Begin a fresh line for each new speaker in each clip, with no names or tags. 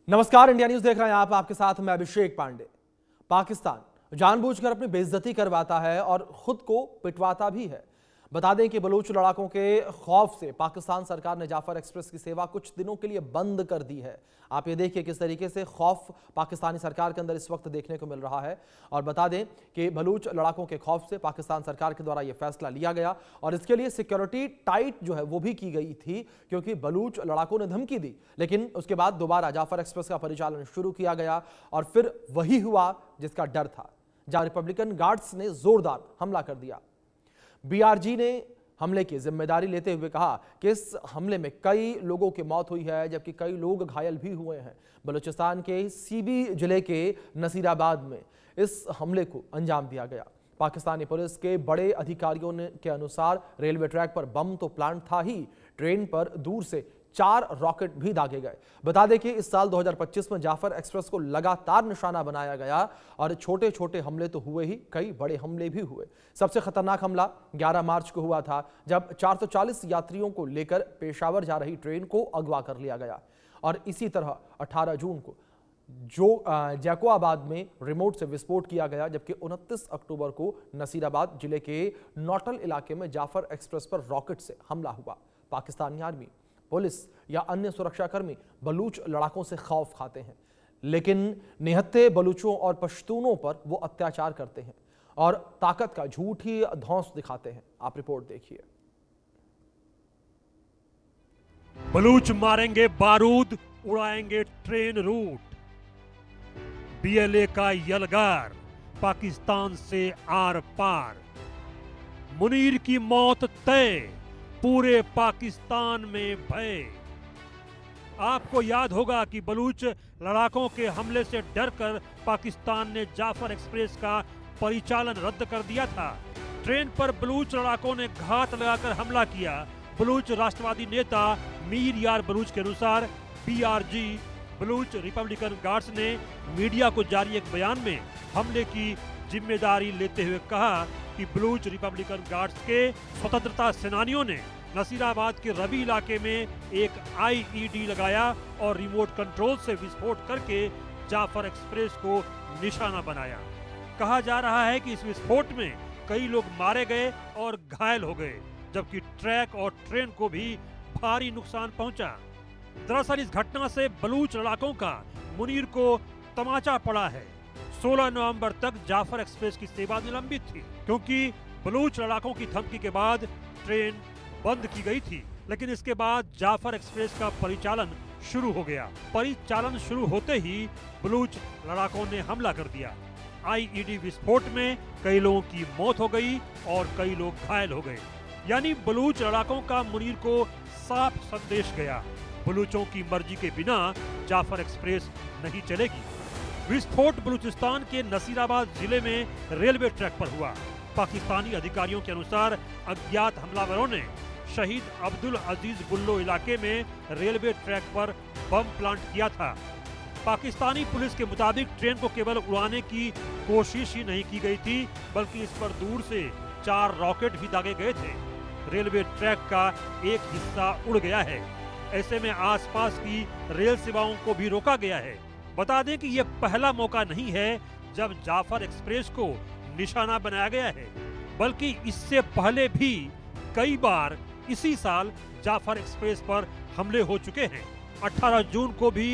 नमस्कार, India news देख रहे हैं आप। आपके साथ मैं अभिषेक पांडे। पाकिस्तान जानबूझकर अपनी बेइज्जती करवाता है और खुद को पिटवाता भी है। बता दें कि बलूच लड़ाकों के खौफ से पाकिस्तान सरकार ने जाफर एक्सप्रेस की सेवा कुछ दिनों के लिए बंद कर दी है। आप ये देखिए किस तरीके से खौफ पाकिस्तानी सरकार के अंदर इस वक्त देखने को मिल रहा है। और बता दें कि बलूच लड़ाकों के खौफ से पाकिस्तान सरकार के द्वारा यह फैसला लिया गया और इसके लिए सिक्योरिटी टाइट जो है वो भी की गई थी, क्योंकि बलूच लड़ाकों ने धमकी दी। लेकिन उसके बाद दोबारा जाफर एक्सप्रेस का परिचालन शुरू किया गया और फिर वही हुआ जिसका डर था, जहां रिपब्लिकन गार्ड्स ने जोरदार हमला कर दिया। बीआरजी ने हमले की जिम्मेदारी लेते हुए कहा कि इस हमले में कई लोगों की मौत हुई है, जबकि कई लोग घायल भी हुए हैं। बलूचिस्तान के सीबी जिले के नसीराबाद में इस हमले को अंजाम दिया गया। पाकिस्तानी पुलिस के बड़े अधिकारियों के अनुसार रेलवे ट्रैक पर बम तो प्लांट था ही, ट्रेन पर दूर से 4 रॉकेट भी दागे गए। बता दें कि इस साल 2025 में जाफर एक्सप्रेस को लगातार निशाना बनाया गया और छोटे छोटे हमले तो हुए ही, कई बड़े हमले भी हुए। सबसे खतरनाक हमला 11 मार्च को हुआ था, जब 440 यात्रियों को लेकर पेशावर जा रही ट्रेन को अगवा कर लिया गया। और इसी तरह 18 जून को जैकोआबाद में रिमोट से विस्फोट किया गया, जबकि 29 अक्टूबर को नसीराबाद जिले के नौटल इलाके में जाफर एक्सप्रेस पर रॉकेट से हमला हुआ। पाकिस्तानी आर्मी, पुलिस या अन्य सुरक्षाकर्मी बलूच लड़ाकों से खौफ खाते हैं, लेकिन निहत्थे बलूचों और पश्तूनों पर वो अत्याचार करते हैं और ताकत का झूठी धौंस दिखाते हैं। आप रिपोर्ट देखिए।
बलूच मारेंगे बारूद, उड़ाएंगे ट्रेन रूट। बीएलए का यलगार पाकिस्तान से आर पार। मुनीर की मौत तय, पूरे पाकिस्तान में भय। आपको याद होगा कि बलूच लड़ाकों के हमले से डरकर पाकिस्तान ने जाफर एक्सप्रेस का परिचालन रद्द कर दिया था। ट्रेन पर बलूच लड़ाकों ने घात लगाकर हमला किया। बलूच राष्ट्रवादी नेता मीर यार बलूच के अनुसार बीआरजी बलूच रिपब्लिकन गार्ड्स ने मीडिया को जारी एक बयान में हमले की जिम्मेदारी लेते हुए कहा कि बलूच रिपब्लिकन गार्ड्स के स्वतंत्रता सेनानियों ने नसीराबाद के रबी इलाके में एक आईईडी लगाया और रिमोट कंट्रोल से विस्फोट करके जाफर एक्सप्रेस को निशाना बनाया। कहा जा रहा है कि इस विस्फोट में कई लोग मारे गए और घायल हो गए, जबकि ट्रैक और ट्रेन को भी भारी नुकसान पहुंचा। दरअसल इस घटना से बलूच लड़ाकों का मुनीर को तमाचा पड़ा है। 16 नवंबर तक जाफर एक्सप्रेस की सेवा निलंबित थी, क्योंकि बलूच लड़ाकों की धमकी के बाद ट्रेन बंद की गई थी। लेकिन इसके बाद जाफर एक्सप्रेस का परिचालन शुरू हो गया। परिचालन शुरू होते ही बलूच लड़ाकों ने हमला कर दिया। आईईडी विस्फोट में कई लोगों की मौत हो गई और कई लोग घायल हो गए। यानी बलूच लड़ाकों का मुनीर को साफ संदेश गया, बलूचों की मर्जी के बिना जाफर एक्सप्रेस नहीं चलेगी। विस्फोट बलूचिस्तान के नसीराबाद जिले में रेलवे ट्रैक पर हुआ। पाकिस्तानी अधिकारियों के अनुसार अज्ञात हमलावरों ने शहीद अब्दुल अजीज बुल्लो इलाके में रेलवे ट्रैक पर बम प्लांट किया था। पाकिस्तानी पुलिस के मुताबिक ट्रेन को केवल उड़ाने की कोशिश ही नहीं की गई थी, बल्कि इस पर दूर से 4 रॉकेट भी दागे गए थे। रेलवे ट्रैक का एक हिस्सा उड़ गया है। ऐसे में आसपास की रेल सेवाओं को भी रोका गया है। बता दें कि यह पहला मौका नहीं है जब जाफर एक्सप्रेस को निशाना बनाया गया है, बल्कि इससे पहले भी कई बार इसी साल जाफर एक्सप्रेस पर हमले हो चुके हैं। 18 जून को भी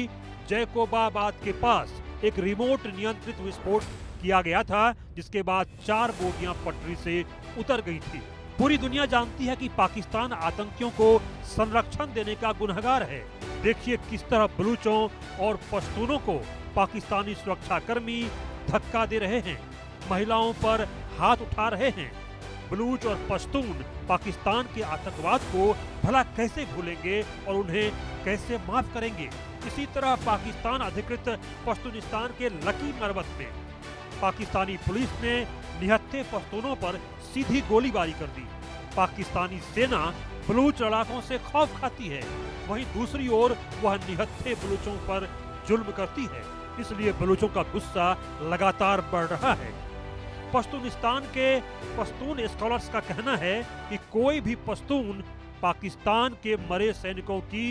जैकोबाबाद के पास एक रिमोट नियंत्रित विस्फोट किया गया था, जिसके बाद 4 बोगियां पटरी से उतर गई थी। पूरी दुनिया जानती है कि पाकिस्तान आतंकियों को संरक्षण देने का गुनहगार है। देखिए किस तरह बलूचों और पश्तूनों को पाकिस्तानी सुरक्षाकर्मी धक्का दे रहे हैं, महिलाओं पर हाथ उठा रहे हैं। बलूच और पश्तून पाकिस्तान के आतंकवाद को भला कैसे भूलेंगे और उन्हें कैसे माफ करेंगे। इसी तरह पाकिस्तान अधिकृत पश्तूनिस्तान के लकी मरवत में पाकिस्तानी पुलिस ने निहत्थे पश्तूनों पर सीधी गोलीबारी कर दी। पाकिस्तानी सेना बलूच लड़ाकों से खौफ खाती है, वहीं दूसरी ओर वह निहत्थे बलूचों पर जुल्म करती है। इसलिए बलूचों का गुस्सा लगातार बढ़ रहा है। पश्तूनिस्तान के पश्तून स्कॉलर्स का कहना है कि कोई भी पश्तून पाकिस्तान के मरे सैनिकों की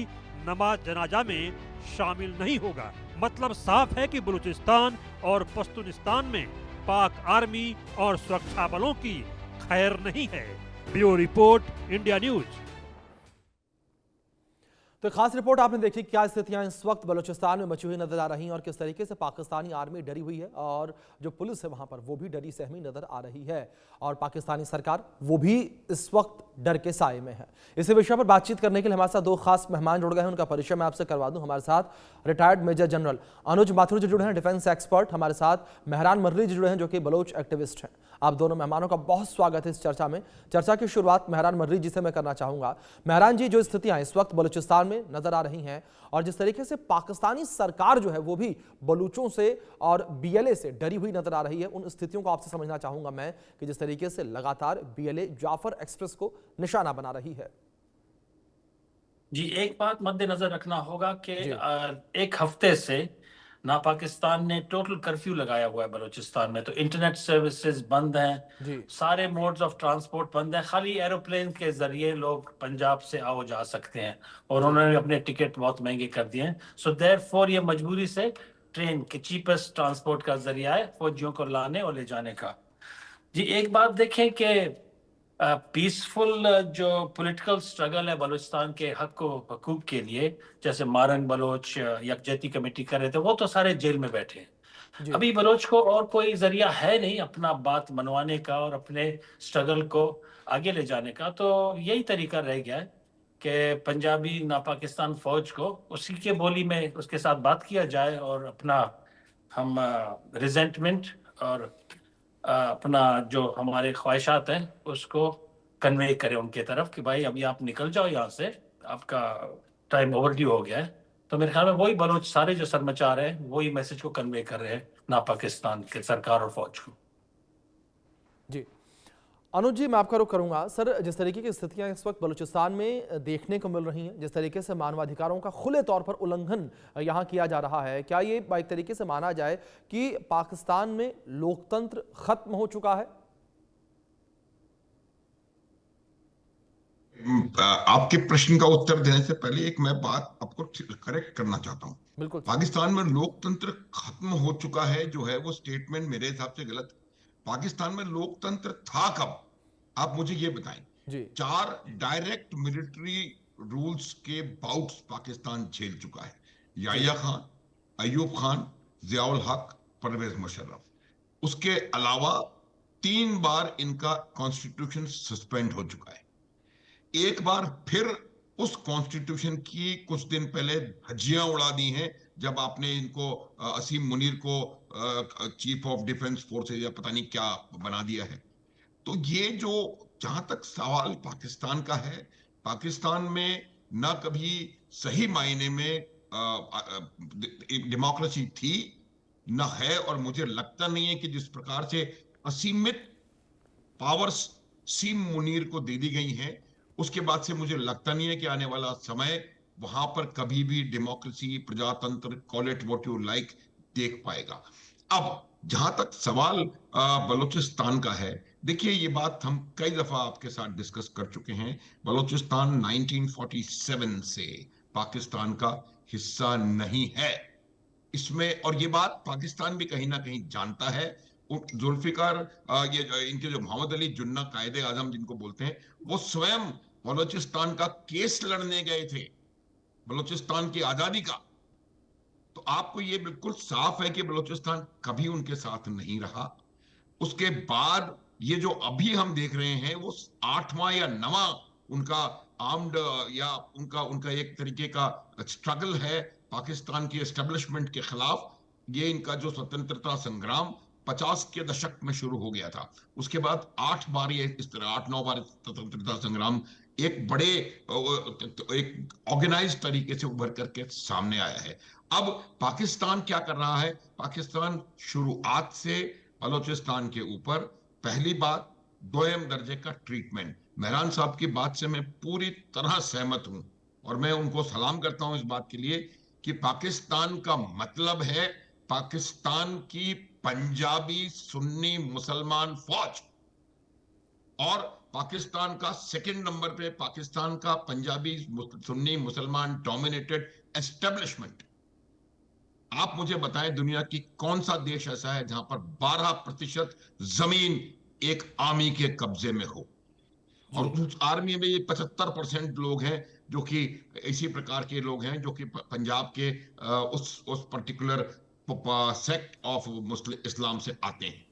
नमाज जनाजा में शामिल नहीं होगा। मतलब साफ है कि बलूचिस्तान और पश्तूनिस्तान में पाक आर्मी और सुरक्षा बलों की खैर नहीं है। Bureau report, India news.
तो खास रिपोर्ट आपने देखी क्या स्थितियां इस वक्त बलूचिस्तान में मची हुई नजर आ रही हैं और किस तरीके से पाकिस्तानी आर्मी डरी हुई है और जो पुलिस है वहां पर वो भी डरी सहमी नजर आ रही है और पाकिस्तानी सरकार वो भी इस वक्त डर के साए में है। इसी विषय पर बातचीत करने के लिए हमारे साथ दो खास मेहमान जुड़ गए हैं, उनका परिचय मैं आपसे करवा दूं। हमारे साथ रिटायर्ड मेजर जनरल अनुज माथुर जी जुड़े हैं, डिफेंस एक्सपर्ट। हमारे साथ मेहरान मर्री जी जुड़े हैं जो कि बलोच एक्टिविस्ट हैं। आप दोनों मेहमानों का बहुत स्वागत है इस चर्चा में। चर्चा की शुरुआत मेहरान मर्री जी से मैं करना चाहूंगा। मेहरान जी, जो स्थितियां इस वक्त बलूचिस्तान में नजर आ रही हैं और जिस तरीके से पाकिस्तानी सरकार जो है वो भी बलूचों से और बीएलए से डरी हुई नजर आ रही है, उन स्थितियों को आपसे समझना चाहूंगा मैं कि जिस तरीके से लगातार बीएलए जाफर एक्सप्रेस को निशाना बना रही है।
जी, एक बात मद्देनजर रखना होगा कि एक हफ्ते से ना पाकिस्तान ने टोटल कर्फ्यू लगाया हुआ है बलूचिस्तान में, तो इंटरनेट सर्विसेज बंद हैं, सारे मोड्स ऑफ ट्रांसपोर्ट बंद हैं, खाली एरोप्लेन के जरिए लोग पंजाब से आओ जा सकते हैं और उन्होंने अपने टिकट बहुत महंगे कर दिए हैं। सो देयरफॉर ये मजबूरी से ट्रेन के चीपेस्ट ट्रांसपोर्ट का जरिया है फौजियों को लाने और ले जाने का। जी, एक बात देखें कि पीसफुल जो पॉलिटिकल स्ट्रगल है बलूचिस्तान के हकूक के लिए, जैसे मारंग बलोच यकजहती कमेटी कर रहे थे, वो तो सारे जेल में बैठे हैं। अभी बलोच को और कोई जरिया है नहीं अपना बात मनवाने का और अपने स्ट्रगल को आगे ले जाने का, तो यही तरीका रह गया है कि पंजाबी ना पाकिस्तान फौज को उसी के बोली में उसके साथ बात किया जाए और अपना हम रिजेंटमेंट और अपना जो हमारे ख्वाहिशात हैं उसको कन्वे करें उनके तरफ कि भाई अभी आप निकल जाओ यहाँ से, आपका टाइम ओवरड्यू हो गया है। तो मेरे ख्याल में वही बलोच सारे जो सरमचार हैं वही मैसेज को कन्वे कर रहे हैं ना पाकिस्तान के सरकार और फौज को।
जी अनुज जी, मैं आपका रुख करूंगा। सर, जिस तरीके की स्थितियां इस वक्त बलूचिस्तान में देखने को मिल रही हैं, जिस तरीके से मानवाधिकारों का खुले तौर पर उल्लंघन यहां किया जा रहा है, क्या ये एक तरीके से माना जाए कि पाकिस्तान में लोकतंत्र खत्म हो चुका है?
आपके प्रश्न का उत्तर देने से पहले एक मैं बात आपको करेक्ट करना चाहता हूं।
बिल्कुल।
पाकिस्तान में लोकतंत्र खत्म हो चुका है जो है वो स्टेटमेंट मेरे हिसाब से गलत। पाकिस्तान में लोकतंत्र था कब, आप मुझे ये बताएं।
जी।
4 डायरेक्ट मिलिट्री रूल्स के बाउट्स पाकिस्तान झेल चुका है। याहिया खान, अयूब खान, जियाउल हक, परवेज मुशर्रफ। उसके अलावा 3 बार इनका कॉन्स्टिट्यूशन सस्पेंड हो चुका है। एक बार फिर उस कॉन्स्टिट्यूशन की कुछ दिन पहले धज्जियां उड़ा दी हैं जब आपने इनको असीम मुनीर को चीफ ऑफ डिफेंस फोर्सेज या पता नहीं क्या बना दिया है। तो ये जो जहां तक सवाल पाकिस्तान का है, पाकिस्तान में ना कभी सही मायने में डेमोक्रेसी थी ना है, और मुझे लगता नहीं है कि जिस प्रकार से असीमित पावर्स सीम मुनीर को दे दी गई हैं उसके बाद से मुझे लगता नहीं है कि आने वाला समय वहां पर कभी भी डेमोक्रेसी, प्रजातंत्र, call it what you like, देख पाएगा। अब जहां तक सवाल बलूचिस्तान का है, देखिए ये बात हम कई दफा आपके साथ डिस्कस कर चुके हैं। बलूचिस्तान 1947 से पाकिस्तान का हिस्सा नहीं है इसमें, और ये बात पाकिस्तान भी कहीं ना कहीं जानता है। जुल्फिकार ये इनके जो मोहम्मद अली जुन्ना कायदे आजम जिनको बोलते हैं, वो स्वयं बलूचिस्तान का केस लड़ने गए थे बलूचिस्तान की आजादी का। तो आपको ये बिल्कुल साफ है कि बलूचिस्तान कभी उनके साथ नहीं रहा। उसके बाद ये जो अभी हम देख रहे हैं वो 8वां या 9वां उनका आर्म्ड या उनका एक तरीके का स्ट्रगल है पाकिस्तान की एस्टेब्लिशमेंट के खिलाफ। ये इनका जो स्वतंत्रता संग्राम 50 के दशक में शुरू हो गया था, उसके बाद 8 बार ये इस तरह 8-9 बार स्वतंत्रता संग्राम एक बड़े एक ऑर्गेनाइज तरीके से उभर करके सामने आया है। अब पाकिस्तान क्या कर रहा है? पाकिस्तान शुरुआत से बलूचिस्तान के ऊपर पहली बात दोयम दर्जे का ट्रीटमेंट। मेहरान साहब की बात से मैं पूरी तरह सहमत हूं और मैं उनको सलाम करता हूं इस बात के लिए कि पाकिस्तान का मतलब है पाकिस्तान की पंजाबी सुन्नी मुसलमान फौज, और पाकिस्तान का सेकंड नंबर पे पाकिस्तान का पंजाबी सुन्नी मुसलमान डोमिनेटेड एस्टेब्लिशमेंट। आप मुझे बताएं दुनिया की कौन सा देश ऐसा है जहां पर 12% जमीन एक आर्मी के कब्जे में हो। और
जी
उस आर्मी में ये 75% लोग हैं जो कि इसी प्रकार के लोग हैं जो कि पंजाब के उस पर्टिकुलर सेक्ट ऑफ मुस्लिम इस्लाम से आते हैं।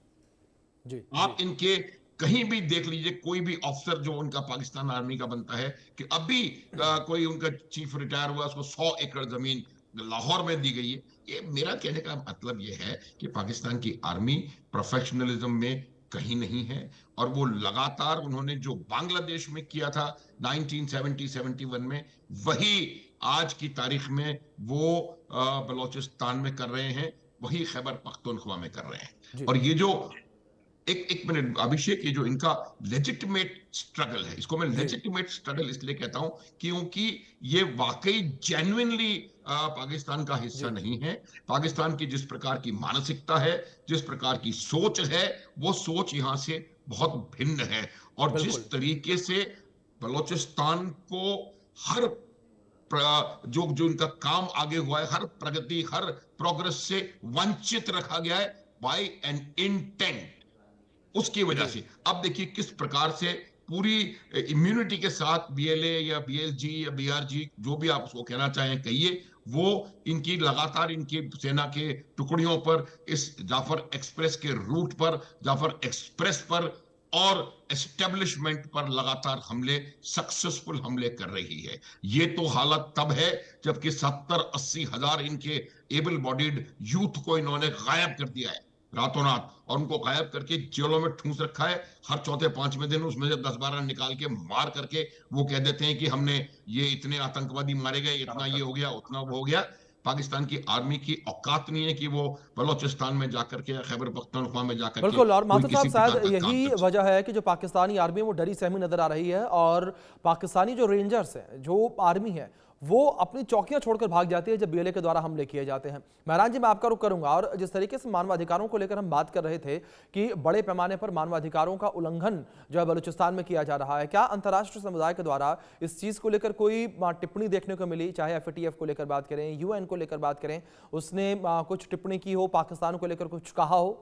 जी जी
आप इनके कहीं भी देख लीजिए, कोई भी ऑफिसर जो उनका पाकिस्तान आर्मी का बनता है कि अभी कोई उनका चीफ रिटायर हुआ, उसको 100 एकड़ जमीन लाहौर में दी गई है। ये मेरा कहने का मतलब ये है कि पाकिस्तान की आर्मी प्रोफेशनलिज्म में कहीं नहीं है। और वो लगातार उन्होंने जो बांग्लादेश में किया था 1970-71 में, वही आज की तारीख में वो बलोचिस्तान में कर रहे हैं, वही खैबर पख्तूनख्वा में कर रहे हैं।
जी
और ये जो एक एक मिनट अभिषेक, ये जो इनका लेजिटिमेट स्ट्रगल है, इसको मैं
जी
लेजिटिमेट स्ट्रगल इसलिए कहता हूं क्योंकि ये वाकई जेन्युइनली पाकिस्तान का हिस्सा
जी
नहीं है। पाकिस्तान की जिस प्रकार की मानसिकता है, जिस प्रकार की सोच है, वो सोच यहां से बहुत भिन्न है। और जिस
बिल्कुल
तरीके से बलोचिस्तान को हर जो जो इनका काम आगे हुआ है, हर प्रगति, हर प्रोग्रेस से वंचित रखा गया है बाय एन इंटेंट, उसकी वजह
जी
से अब देखिए किस प्रकार से पूरी इम्यूनिटी के साथ बीएलए या बीएलजी या बीआरजी, जो भी आप उसको कहना चाहें कहिए, वो इनकी लगातार इनकी सेना के टुकड़ियों पर, इस जाफर एक्सप्रेस के रूट पर, जाफर एक्सप्रेस पर और एस्टेब्लिशमेंट पर लगातार हमले, सक्सेसफुल हमले कर रही है। ये तो हालत तब है जबकि 70-80 हजार इनके एबल बॉडीड यूथ को इन्होंने गायब कर दिया है रातों रात, और उनको गायब करके जेलों में ठूंस रखा है। हर चौथे पांचवें दिन उसमें से 10-12 निकाल के मार करके वो कह देते हैं कि हमने ये इतने आतंकवादी मारे गए, इतना ये हो गया, उतना वो हो गया। पाकिस्तान की आर्मी की औकात नहीं है कि वो बलोचिस्तान में जाकर के या खैबर पख्तूनख्वा में जाकर के
बिल्कुल। और
कोई
माथुर साहब
किसी
शायद
प्रकार का काम
यही
कर सके।
वजह है कि जो पाकिस्तानी आर्मी है वो डरी सहमी नजर आ रही है, और पाकिस्तानी जो रेंजर्स हैं, जो आर्मी है, वो अपनी चौकियां छोड़कर भाग जाती है जब बीएलए के द्वारा हमले किए जाते हैं। महरान जी, मैं आपका रुख करूंगा। और जिस तरीके से मानवाधिकारों को लेकर हम बात कर रहे थे कि बड़े पैमाने पर मानवाधिकारों का उल्लंघन जो है बलूचिस्तान में किया जा रहा है, क्या अंतर्राष्ट्रीय समुदाय के द्वारा इस चीज को लेकर कोई टिप्पणी देखने को मिली? चाहे एफएटीएफ को लेकर बात करें, यूएन को लेकर बात करें, उसने कुछ टिप्पणी की हो, पाकिस्तान को लेकर कुछ कहा हो?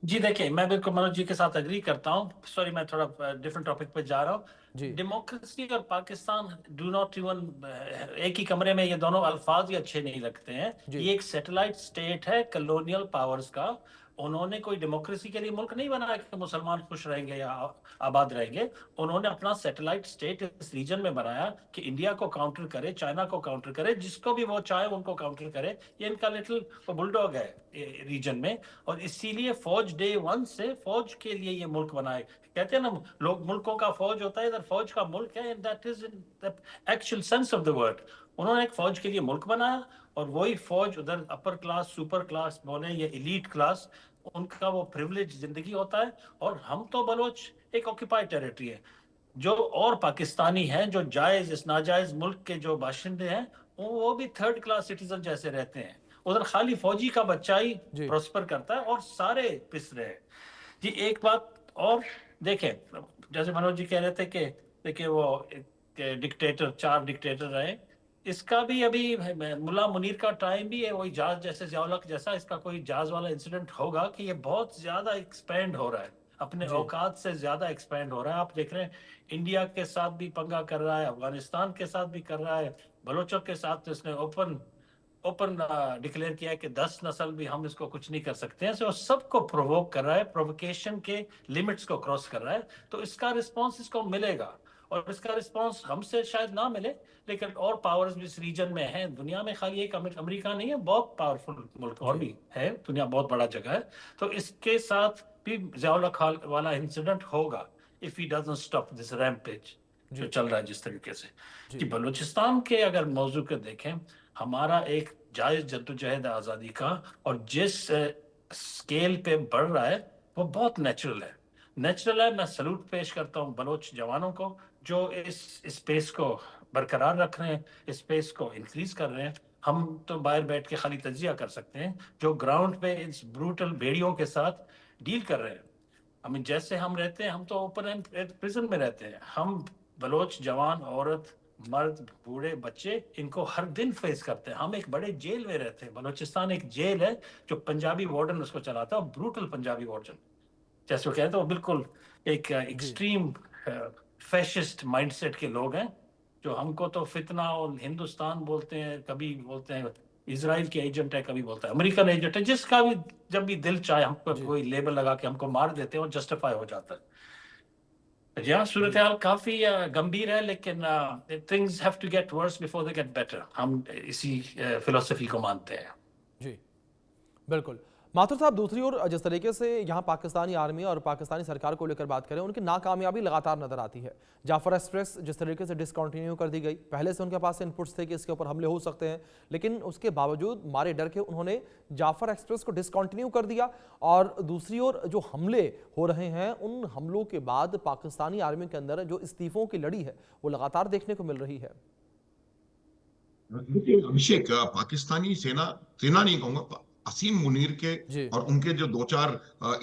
जी देखिए, मैं बिल्कुल मनोज जी के साथ एग्री करता हूँ। सॉरी, मैं थोड़ा डिफरेंट टॉपिक पे जा रहा
जी
हूँ। डेमोक्रेसी और पाकिस्तान डू नॉट इवन एक ही कमरे में, ये दोनों अल्फाज ही अच्छे नहीं लगते हैं।
जी
ये एक सैटेलाइट स्टेट है कॉलोनियल पावर्स का। उन्होंने कोई डेमोक्रेसी के लिए मुल्क नहीं बनाया कि मुसलमान खुश रहेंगे या आबाद रहेंगे। उन्होंने अपना सैटेलाइट स्टेट इस रीजन में बनाया कि इंडिया को काउंटर करे, चाइना को काउंटर करे, जिसको भी वो चाहे उनको काउंटर करे। ये इनका लिटिल बुलडॉग है रीजन में। और इसीलिए फौज डे वन से फौज के लिए ये मुल्क बनाए। कहते हैं ना, लोग मुल्कों का फौज होता है, इधर फौज का मुल्क है। That is in the actual sense of the word. उन्होंने एक फौज के लिए मुल्क बनाया, और वही फौज उधर अपर क्लास, सुपर क्लास बोले या एलीट क्लास, उनका वो प्रिविलेज जिंदगी होता है। और हम तो बलोच एक ऑक्यूपाइड टेरिटरी है। जो और पाकिस्तानी हैं जो जायज इस नाजायज मुल्क के जो बाशिंदे हैं, वो भी थर्ड क्लास सिटीजन जैसे रहते हैं। उधर खाली फौजी का बच्चा ही
जी
प्रॉस्पर करता है और सारे पिस रहे हैं। जी एक बात और देखें, जैसे मनोज जी कह रहे थे कि देखिए वो डिक्टेटर, 4 डिक्टेटर रहे। इसका भी अभी मुल्ला मुनीर का टाइम भी है, वही जहाज जैसे ज़ियाउल-हक जैसा इसका कोई जहाज वाला इंसिडेंट होगा कि ये बहुत ज्यादा एक्सपेंड हो रहा है, अपने
जी
औकात से ज्यादा एक्सपेंड हो रहा है। आप देख रहे हैं इंडिया के साथ भी पंगा कर रहा है, अफगानिस्तान के साथ भी कर रहा है, बलोचों के साथ तो इसने ओपन डिक्लेयर किया है कि 10 नस्ल भी हम इसको कुछ नहीं कर सकते हैं। सो सबको प्रोवोक कर रहा है, प्रोवोकेशन के लिमिट्स को क्रॉस कर रहा है। तो इसका रिस्पांस इसको मिलेगा, और इसका रिस्पांस हमसे शायद ना मिले, लेकिन और पावर्स भी इस रीजन में हैं। दुनिया में खाली एक अमेरिका नहीं है, बहुत पावरफुल मुल्क और
जी
भी है, दुनिया बहुत बड़ा जगह है। तो इसके साथ भी ज़ियाउल-हक वाला इंसिडेंट होगा if he doesn't stop this rampage जो
जी
चल रहा है जिस तरीके से।
जी
कि बलूचिस्तान के अगर मौजू को देखें, हमारा एक जायज जद्दोजहद आज़ादी का, और जिस स्केल पे बढ़ रहा है वो बहुत नेचुरल है। मैं सलूट पेश करता हूँ बलोच जवानों को जो इस स्पेस को बरकरार रख रहे हैं, इस स्पेस को इंक्रीज कर रहे हैं। हम तो बाहर बैठ के खाली तजिया कर सकते हैं, जो ग्राउंड पे इस ब्रूटल भेड़ियों के साथ डील कर रहे हैं। I mean, जैसे हम रहते हैं, हम तो ओपन एंड प्रिजन में रहते हैं। हम बलोच जवान, औरत, मर्द बूढ़े बच्चे इनको हर दिन फेस करते हैं। हम एक बड़े जेल में रहते हैं, बलूचिस्तान एक जेल है जो पंजाबी वार्डन उसको चलाता है, ब्रूटल पंजाबी वार्डन जैसे वो कहते हैं, वो बिल्कुल एक एक्सट्रीम फैशिस्ट माइंडसेट के लोग हैं, जो हमको तो फितना और हिंदुस्तान बोलते हैं, कभी बोलते हैं इजराइल के एजेंट है, कभी बोलता है अमेरिकन एजेंट है, जिसका भी जब भी दिल चाहे हमको कोई लेबल लगा के हमको मार देते हैं और जस्टिफाई हो जाता है। यहाँ सूरत हाल काफी गंभीर है, लेकिन things have to get worse before they get better. हम इसी फिलोसफी को मानते हैं।
जी बिल्कुल। माथुर साहब, दूसरी ओर जिस तरीके से यहाँ पाकिस्तानी आर्मी और पाकिस्तानी सरकार को लेकर बात करें, उनकी नाकामयाबी लगातार नजर आती है। जाफर एक्सप्रेस जिस तरीके से डिसकंटिन्यू कर दी गई, पहले से उनके पास इनपुट्स थे कि इसके ऊपर हमले हो सकते हैं, लेकिन उसके बावजूद मारे डर के उन्होंने जाफर एक्सप्रेस को डिसकंटिन्यू कर दिया। और दूसरी ओर जो हमले हो रहे हैं, उन हमलों के बाद पाकिस्तानी आर्मी के अंदर जो इस्तीफों की लड़ी है वो लगातार देखने को मिल रही है।
अभिषेक, पाकिस्तानी सेना नहीं कहूंगा, असीम मुनीर के और उनके जो 2-4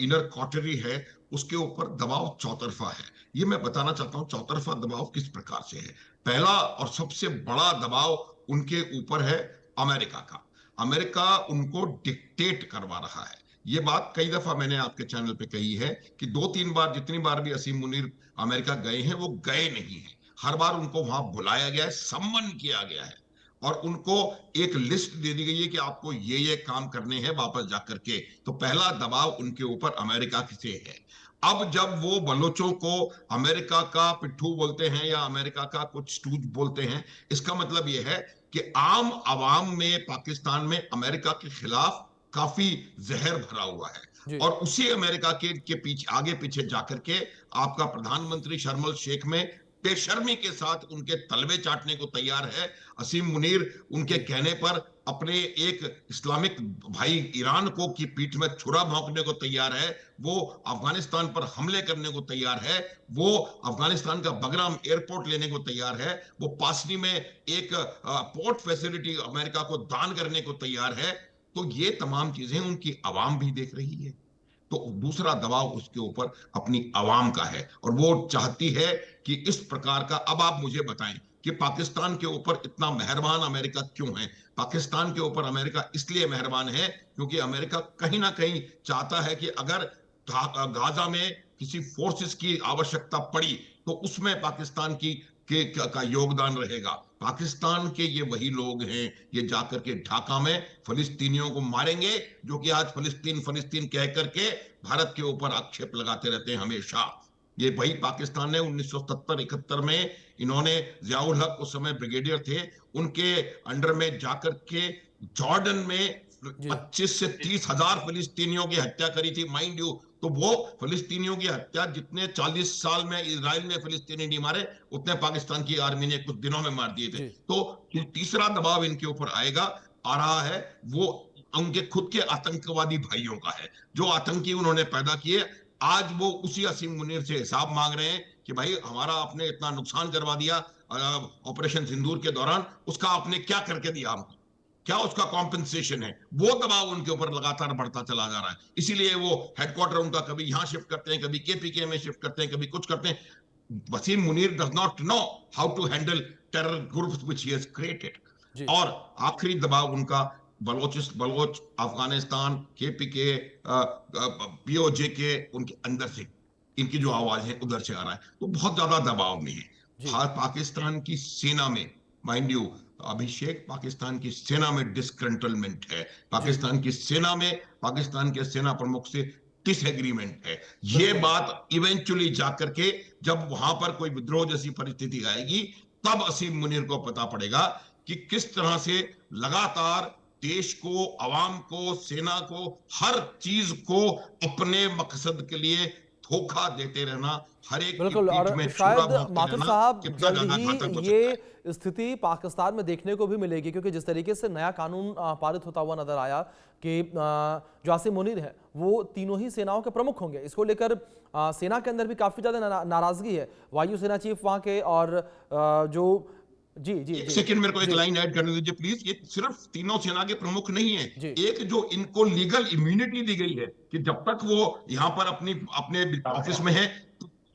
इनर कॉटरी है उसके ऊपर दबाव चौतरफा है। ये मैं बताना चाहता हूं चौतरफा दबाव किस प्रकार से है। पहला और सबसे बड़ा दबाव उनके ऊपर है अमेरिका का। अमेरिका उनको डिक्टेट करवा रहा है। ये बात कई दफा मैंने आपके चैनल पे कही है कि 2-3 बार, जितनी बार भी असीम मुनीर अमेरिका गए हैं वो गए नहीं है। हर बार उनको वहां बुलाया गया है, सम्मान किया गया है और उनको एक लिस्ट दे दी गई है कि आपको ये काम करने हैं वापस जाकर के। तो पहला दबाव उनके ऊपर अमेरिका से है। अब जब वो बलोचों को अमेरिका का पिट्ठू बोलते हैं या अमेरिका का कुछ स्टूज बोलते हैं, इसका मतलब ये है कि आम आवाम में पाकिस्तान में अमेरिका के खिलाफ काफी जहर भरा हुआ है। और उसी अमेरिका के पीछे आगे पीछे जाकर के आपका प्रधानमंत्री शर्म अल शेख में बेशर्मी के साथ उनके तलवे चाटने को तैयार है। असीम मुनीर उनके कहने पर अपने एक इस्लामिक भाई ईरान को की पीठ में छुरा भोंकने को तैयार है। वो अफगानिस्तान पर हमले करने को तैयार है। वो अफगानिस्तान का बगराम एयरपोर्ट लेने को तैयार है। वो पासनी में एक पोर्ट फैसिलिटी अमेरिका को दान करने को तैयार है। तो ये तमाम चीजें उनकी आवाम भी देख रही है। तो दूसरा दबाव उसके ऊपर अपनी आवाम का है और वो चाहती है कि इस प्रकार का। अब आप मुझे बताएं कि पाकिस्तान के ऊपर इतना मेहरबान अमेरिका क्यों है। पाकिस्तान के ऊपर अमेरिका इसलिए मेहरबान है क्योंकि अमेरिका कहीं ना कहीं चाहता है कि अगर गाजा में किसी फोर्सेस की आवश्यकता पड़ी तो उसमें पाकिस्तान का योगदान रहेगा। पाकिस्तान के ये वही लोग हैं, ये जाकर के ढाका में फलिस्तीनियों को मारेंगे, जो कि आज फलिस्तीन कह करके भारत के ऊपर आक्षेप लगाते रहते हैं हमेशा। ये वही पाकिस्तान है। 1970-71 में इन्होंने जियाउल हक उस समय ब्रिगेडियर थे, उनके अंडर में जाकर के जॉर्डन में 25 से 30 हजार फिलिस्तीनियों की हत्या करी थी, माइंड यू। तो वो फिलिस्तीनियों की हत्या जितने 40 साल में इजराइल ने फिलिस्तीनी नहीं मारे, उतने पाकिस्तान की आर्मी ने कुछ दिनों में मार दिए थे। तो तीसरा दबाव इनके ऊपर आ रहा है, वो उनके खुद के आतंकवादी भाइयों का है, जो आतंकी उन्होंने पैदा किए। आज वो उसी असीम मुनीर से हिसाब मांग रहे हैं कि भाई हमारा आपने इतना नुकसान करवा दिया ऑपरेशन सिंदूर के दौरान, उसका आपने क्या करके दिया हमको, क्या उसका कॉम्पेंसेशन है। वो दबाव उनके ऊपर लगातार बढ़ता चला जा रहा है। इसीलिए वो हेडक्वार्टर उनका कभी यहां शिफ्ट करते हैं, कभी केपीके में शिफ्ट करते हैं, कभी कुछ करते हैं। Wasim Munir does not know how to handle terror groups which he has created. और आखिरी दबाव उनका बलोच अफगानिस्तान केपीके पीओजे के उनके अंदर से इनकी जो आवाज है उधर से आ रहा है। तो बहुत ज्यादा दबाव में है। पाकिस्तान की सेना में, माइंड यू अभिषेक, पाकिस्तान की सेना में डिस्कंटलमेंट है। पाकिस्तान की सेना में पाकिस्तान के सेना प्रमुख से डिसएग्रीमेंट है। ये बात इवेंचुअली जाकर के जब वहां पर कोई विद्रोह जैसी परिस्थिति आएगी, तब असीम मुनीर को पता पड़ेगा कि किस तरह से लगातार देश को, आवाम को, सेना को, हर चीज को अपने मकसद के लिए धोखा देते रहना, हर एक
बिल्कुल। और शायद माथुर साहब जल्द ही ये स्थिति पाकिस्तान में देखने को भी मिलेगी, क्योंकि जिस तरीके से नया कानून पारित होता हुआ नजर आया कि जो आसिम मुनीर है वो तीनों ही सेनाओं के प्रमुख होंगे। इसको लेकर सेना के अंदर भी काफी ज्यादा नाराजगी है। वायुसेना चीफ वहां के और जो एक
सेकंड मेरे को एक लाइन ऐड करने दीजिए प्लीज। ये सिर्फ तीनों सेना के प्रमुख नहीं है, एक जो इनको लीगल इम्यूनिटी दी गई है कि जब तक वो यहाँ पर अपने ऑफिस में है,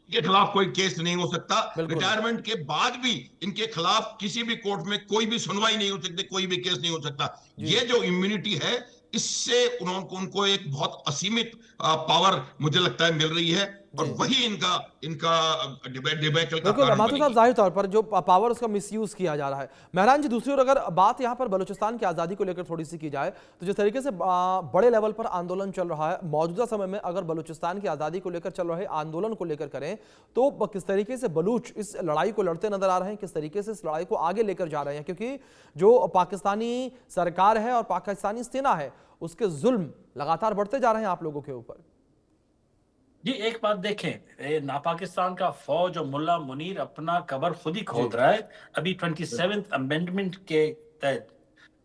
के खिलाफ कोई केस नहीं हो सकता।
बिल्कुल।
रिटायरमेंट के बाद भी इनके खिलाफ किसी भी कोर्ट में कोई भी सुनवाई नहीं हो सकती, कोई भी केस नहीं हो सकता।
जी।
ये जो इम्यूनिटी है, इससे उनको एक बहुत असीमित पावर मुझे लगता है मिल रही है, और
जी।
वही इनका इनका डिबेकल का
बिल्कुल
कारण
माथुर साहब,
बनेगी।
जाहिर तौर पर जो पावर उसका मिसयूज किया जा रहा है। मेहरान जी, दूसरी ओर अगर बात यहाँ पर बलूचिस्तान की आज़ादी को लेकर थोड़ी सी की जाए, तो जिस तरीके से बड़े लेवल पर आंदोलन चल रहा है मौजूदा समय में, अगर बलूचिस्तान की आज़ादी को लेकर चल रहे आंदोलन को लेकर करें तो किस तरीके से बलूच इस लड़ाई को लड़ते नजर आ रहे हैं, किस तरीके से इस लड़ाई को आगे लेकर जा रहे हैं, क्योंकि जो पाकिस्तानी सरकार है और पाकिस्तानी सेना है उसके जुल्म लगातार बढ़ते जा रहे हैं आप लोगों के ऊपर।
जी, एक बात देखें, ना पाकिस्तान का फौज और मुल्ला मुनीर अपना कबर खुद ही खोद रहा है। अभी 27th अमेंडमेंट के तहत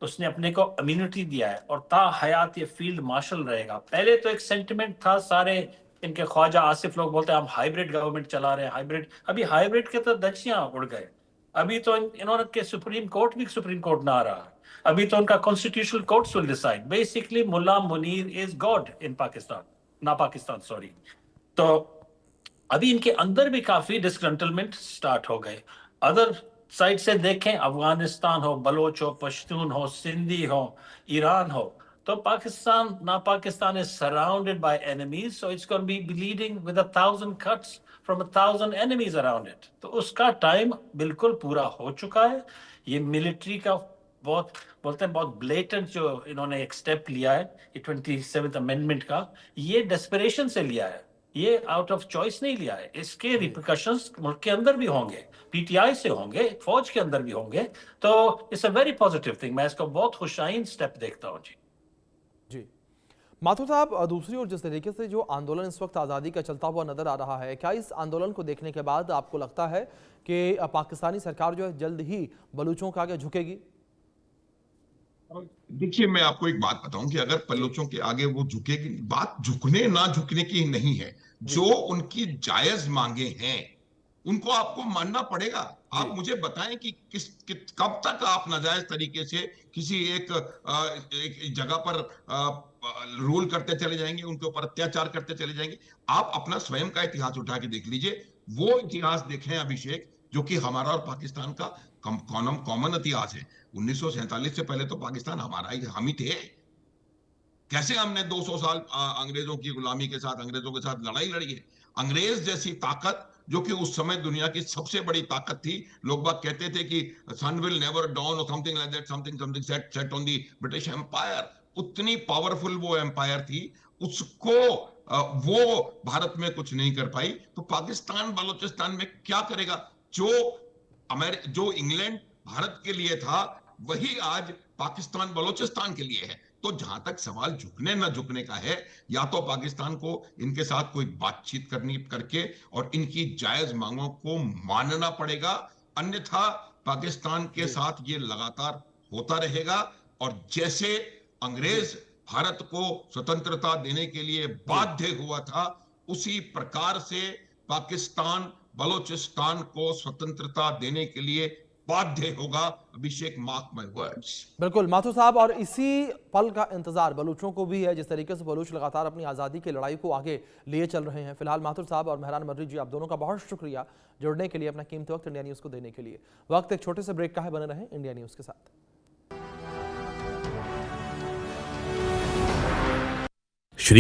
उसने अपने को इम्यूनिटी दिया है और ता हयात ये फील्ड मार्शल रहेगा। पहले तो एक सेंटिमेंट था, सारे इनके ख्वाजा आसिफ लोग बोलते हैं हम हाइब्रिड गवर्नमेंट चला रहे हैं, हाइब्रिड। अभी हाइब्रिड के तो दचियां उड़ गए। अभी तो इन्होंने के सुप्रीम कोर्ट ना आ रहा। अभी तो उनका constitutional courts will decide. Basically Mullah Munir is god in Pakistan, ना पाकिस्तान, सॉरी। तो अभी इनके अंदर भी काफी डिस्ग्रंटलमेंट स्टार्ट हो गए। अदर साइड से देखें, अफगानिस्तान हो, बलोच हो, पश्तून हो, सिंधी हो, ईरान हो, तो पाकिस्तान, ना Pakistan is surrounded by enemies, so it's gonna be bleeding with 1000 cuts from 1000 enemies around it. तो उसका टाइम बिल्कुल पूरा हो चुका है। ये मिलिट्री का बहुत बोलते हैं बहुत ब्लेटेंट जो इन्होंने एक स्टेप लिया है, ये 27th अमेंडमेंट का, ये डेस्परेशन से लिया है, ये आउट ऑफ चॉइस नहीं लिया है। इसके रिपरकशंस मुल्क के अंदर भी होंगे, पीटीआई से होंगे, फौज के अंदर भी होंगे। तो it's a very positive thing, मैं इसको बहुत खुशाइन स्टेप देखता हूँ। जी
जी माथुर साहब, दूसरी ओर जिस तरीके से जो आंदोलन इस वक्त आज़ादी का चलता हुआ नजर आ रहा है, क्या इस आंदोलन को देखने के बाद आपको लगता है कि पाकिस्तानी सरकार जो है जल्द ही बलूचों के आगे झुकेगी?
देखिए, मैं आपको एक बात बताऊं कि अगर बलूचों के आगे वो झुकेगी, बात झुकने ना झुकने की नहीं है। जो उनकी जायज मांगे हैं उनको आपको मानना पड़ेगा। आप मुझे बताएं कि कब तक आप नाजायज तरीके से किसी एक जगह पर रूल करते चले जाएंगे, उनके ऊपर अत्याचार करते चले जाएंगे। आप अपना स्वयं का इतिहास उठा के देख लीजिए, वो इतिहास देखें अभिषेक, जो कि हमारा और पाकिस्तान का कॉमन इतिहास है। 1947 से पहले तो पाकिस्तान हमारा ही, हम ही थे। कैसे हमने 200 साल अंग्रेजों की गुलामी के साथ, अंग्रेजों के साथ लड़ाई लड़ी है। अंग्रेज जैसी ताकत, जो कि उस समय दुनिया की सबसे बड़ी ताकत थी, लोग बात कहते थे कि सन विल नेवर डाउन और something like that, something set on the British empire. उतनी पावरफुल वो एम्पायर थी, उसको वो भारत में कुछ नहीं कर पाई। तो पाकिस्तान बलूचिस्तान में क्या करेगा? जो इंग्लैंड भारत के लिए था, वही आज पाकिस्तान बलूचिस्तान के लिए है। तो जहां तक सवाल झुकने न झुकने का है, या तो पाकिस्तान को इनके साथ कोई बातचीत करके और इनकी जायज मांगों को मानना पड़ेगा, अन्यथा पाकिस्तान के साथ ये लगातार होता रहेगा। और जैसे अंग्रेज भारत को स्वतंत्रता देने के लिए बाध्य हुआ था, उसी प्रकार से पाकिस्तान बलूचिस्तान को स्वतंत्रता देने के लिए बाध्य होगा। अभिषेक, मार्क माय वर्ड्स।
बिल्कुल माथुर साहब, और इसी पल का इंतजार बलूचों को भी है, जिस तरीके से बलूच लगातार अपनी आज़ादी की लड़ाई को आगे लिए चल रहे हैं। फिलहाल माथुर साहब और मेहरान मर्री जी, आप दोनों का बहुत शुक्रिया जुड़ने के लिए, अपना कीमती वक्त इंडिया न्यूज़ को देने के लिए। वक्त एक छोटे से ब्रेक का है, बने रहें इंडिया न्यूज़ के साथ।